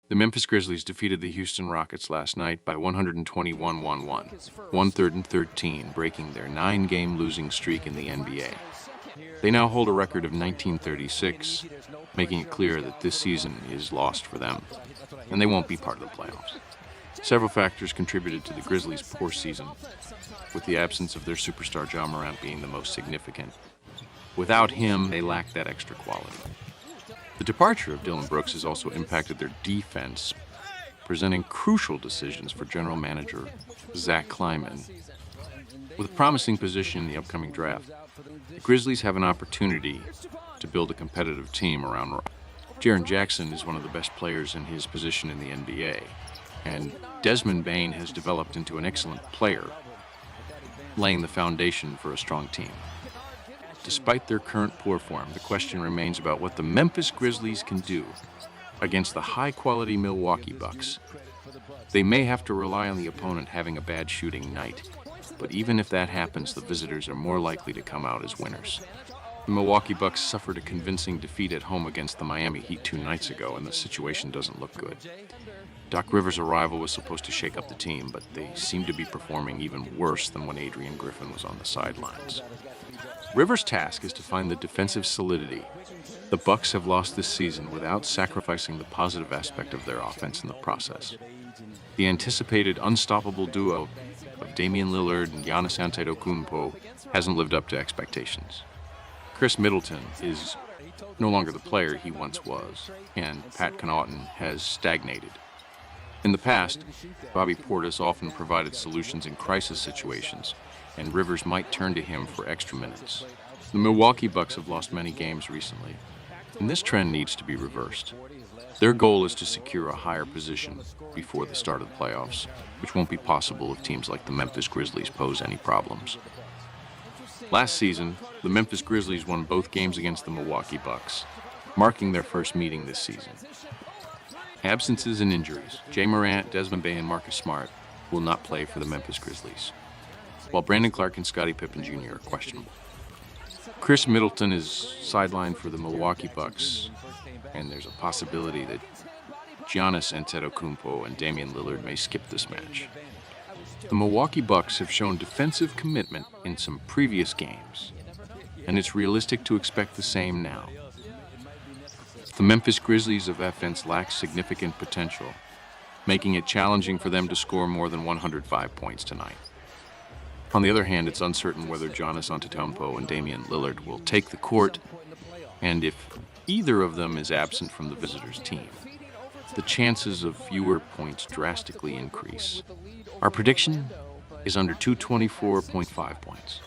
The Memphis Grizzlies defeated the Houston Rockets last night by 121-101, 1/3 and 13, breaking their 9-game losing streak in the NBA. They now hold a record of 1936, making it clear that this season is lost for them, and they won't be part of the playoffs. Several factors contributed to the Grizzlies' poor season, with the absence of their superstar Morant being the most significant. Without him, they lack that extra quality. The departure of Dillon Brooks has also impacted their defense, presenting crucial decisions for general manager Zach Kleiman. With a promising position in the upcoming draft, the Grizzlies have an opportunity to build a competitive team around. Jaren Jackson is one of the best players in his position in the NBA, and Desmond Bane has developed into an excellent player, laying the foundation for a strong team. Despite their current poor form, the question remains about what the Memphis Grizzlies can do against the high-quality Milwaukee Bucks. They may have to rely on the opponent having a bad shooting night, but even if that happens, the visitors are more likely to come out as winners. The Milwaukee Bucks suffered a convincing defeat at home against the Miami Heat 2 nights ago, and the situation doesn't look good. Doc Rivers' arrival was supposed to shake up the team, but they seem to be performing even worse than when Adrian Griffin was on the sidelines. Rivers' task is to find the defensive solidity. The Bucks have lost this season without sacrificing the positive aspect of their offense in the process. The anticipated unstoppable duo of Damian Lillard and Giannis Antetokounmpo hasn't lived up to expectations. Chris Middleton is no longer the player he once was, and Pat Connaughton has stagnated. In the past, Bobby Portis often provided solutions in crisis situations, and Rivers might turn to him for extra minutes. The Milwaukee Bucks have lost many games recently, and this trend needs to be reversed. Their goal is to secure a higher position before the start of the playoffs, which won't be possible if teams like the Memphis Grizzlies pose any problems. Last season, the Memphis Grizzlies won both games against the Milwaukee Bucks, marking their first meeting this season. Absences and injuries: Morant, Desmond Bane, and Marcus Smart will not play for the Memphis Grizzlies, while Brandon Clark and Scottie Pippen Jr. are questionable. Chris Middleton is sidelined for the Milwaukee Bucks, and there's a possibility that Giannis Antetokounmpo and Damian Lillard may skip this match. The Milwaukee Bucks have shown defensive commitment in some previous games, and it's realistic to expect the same now. The Memphis Grizzlies' offense lacks significant potential, making it challenging for them to score more than 105 points tonight. On the other hand, it's uncertain whether Giannis Antetokounmpo and Damian Lillard will take the court, and if either of them is absent from the visitors' team, the chances of fewer points drastically increase. Our prediction is under 224.5 points.